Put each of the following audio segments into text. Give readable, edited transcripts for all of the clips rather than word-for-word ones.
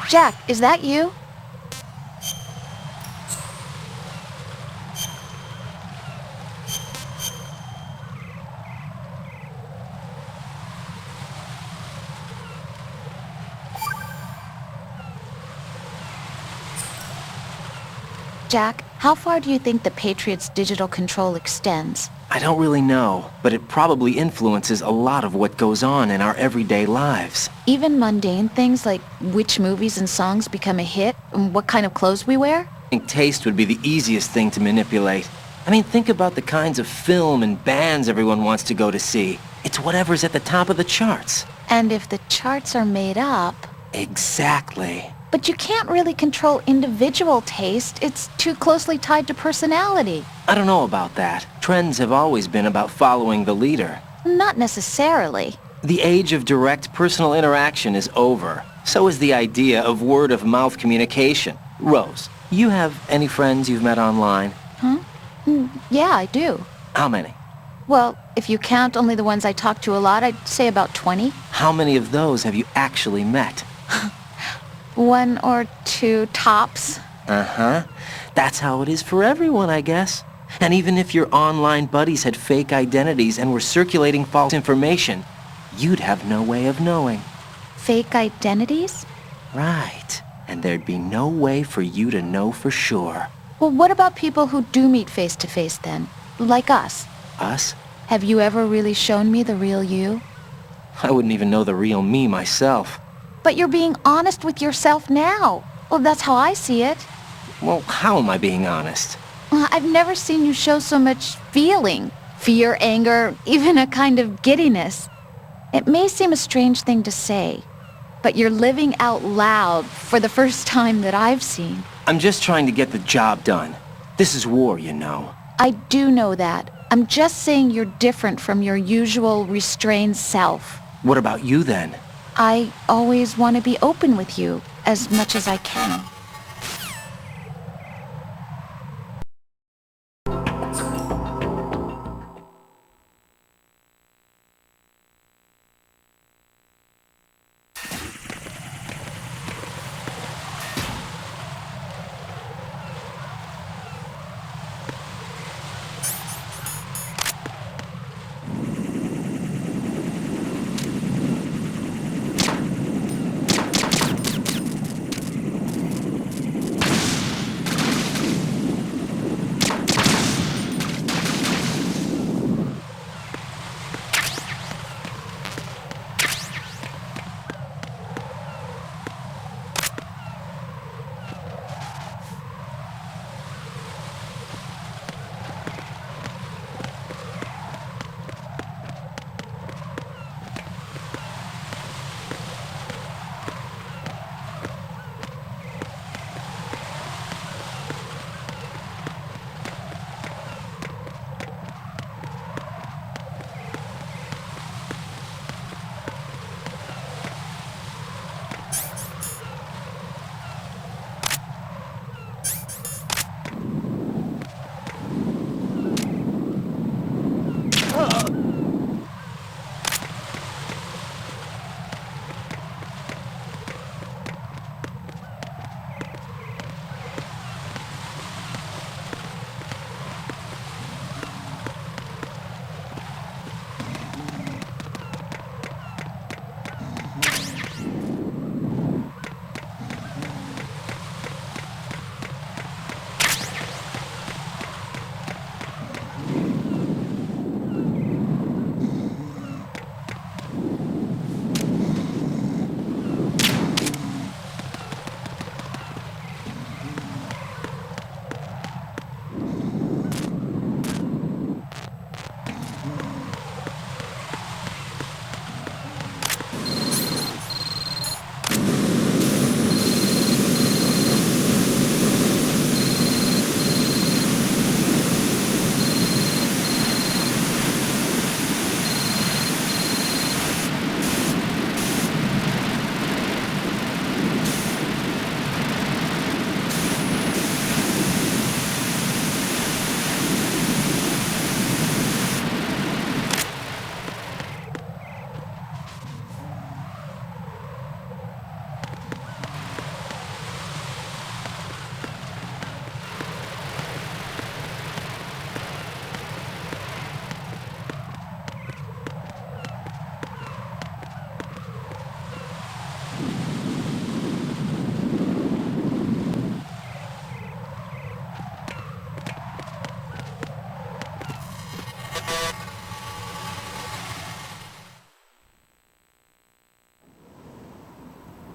Jack, is that you? Jack, how far do you think the Patriots' digital control extends? I don't really know, but it probably influences a lot of what goes on in our everyday lives. Even mundane things like which movies and songs become a hit and what kind of clothes we wear? I think taste would be the easiest thing to manipulate. I mean, think about the kinds of film and bands everyone wants to go to see. It's whatever's at the top of the charts. And if the charts are made up... Exactly. But you can't really control individual taste. It's too closely tied to personality. I don't know about that. Trends have always been about following the leader. Not necessarily. The age of direct personal interaction is over. So is the idea of word-of-mouth communication. Rose, you have any friends you've met online? Huh? Yeah, I do. How many? Well, if you count only the ones I talk to a lot, I'd say about 20. How many of those have you actually met? 1 or 2 tops. Uh-huh. That's how it is for everyone, I guess. And even if your online buddies had fake identities and were circulating false information, you'd have no way of knowing. Fake identities? Right. And there'd be no way for you to know for sure. Well, what about people who do meet face-to-face then? Like us? Us? Have you ever really shown me the real you? I wouldn't even know the real me myself. But you're being honest with yourself now. Well, that's how I see it. Well, how am I being honest? I've never seen you show so much feeling. Fear, anger, even a kind of giddiness. It may seem a strange thing to say, but you're living out loud for the first time that I've seen. I'm just trying to get the job done. This is war, you know. I do know that. I'm just saying you're different from your usual restrained self. What about you then? I always want to be open with you, as much as I can.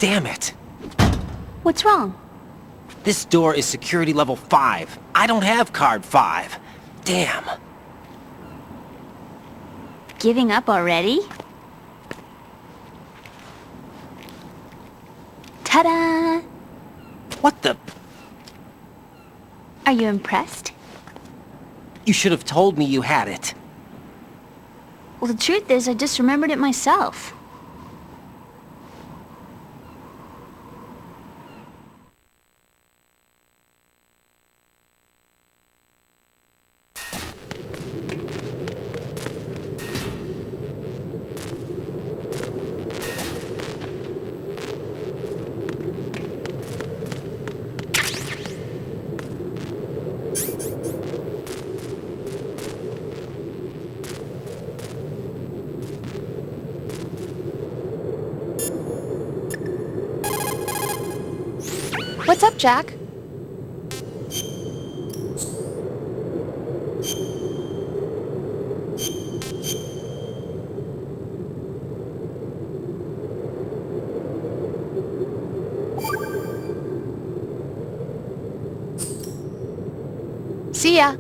Damn it. What's wrong? This door is security level 5. I don't have card 5. Damn. Giving up already? Ta-da! What the... Are you impressed? You should have told me you had it. Well, the truth is, I just remembered it myself. What's up, Jack? See ya.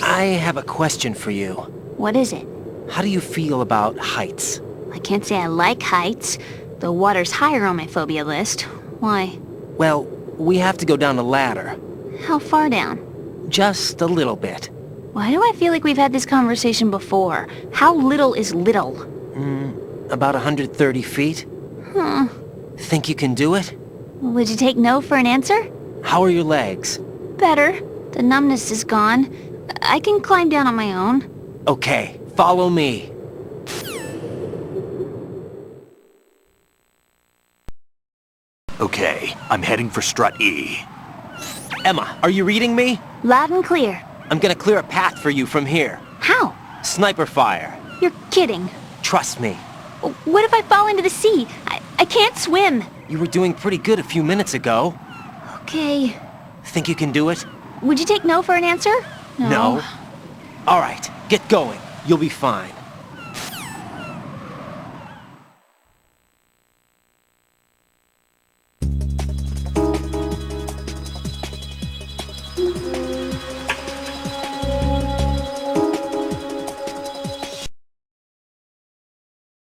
I have a question for you. What is it? How do you feel about heights? I can't say I like heights. The water's higher on my phobia list. Why? Well, we have to go down a ladder. How far down? Just a little bit. Why do I feel like we've had this conversation before? How little is little? About 130 feet. Think you can do it? Would you take no for an answer? How are your legs? Better. The numbness is gone. I can climb down on my own. Okay, follow me. Okay, I'm heading for strut E. Emma, are you reading me? Loud and clear. I'm gonna clear a path for you from here. How? Sniper fire. You're kidding. Trust me. What if I fall into the sea? I can't swim. You were doing pretty good a few minutes ago. Okay. Think you can do it? Would you take no for an answer? No. All right, get going. You'll be fine.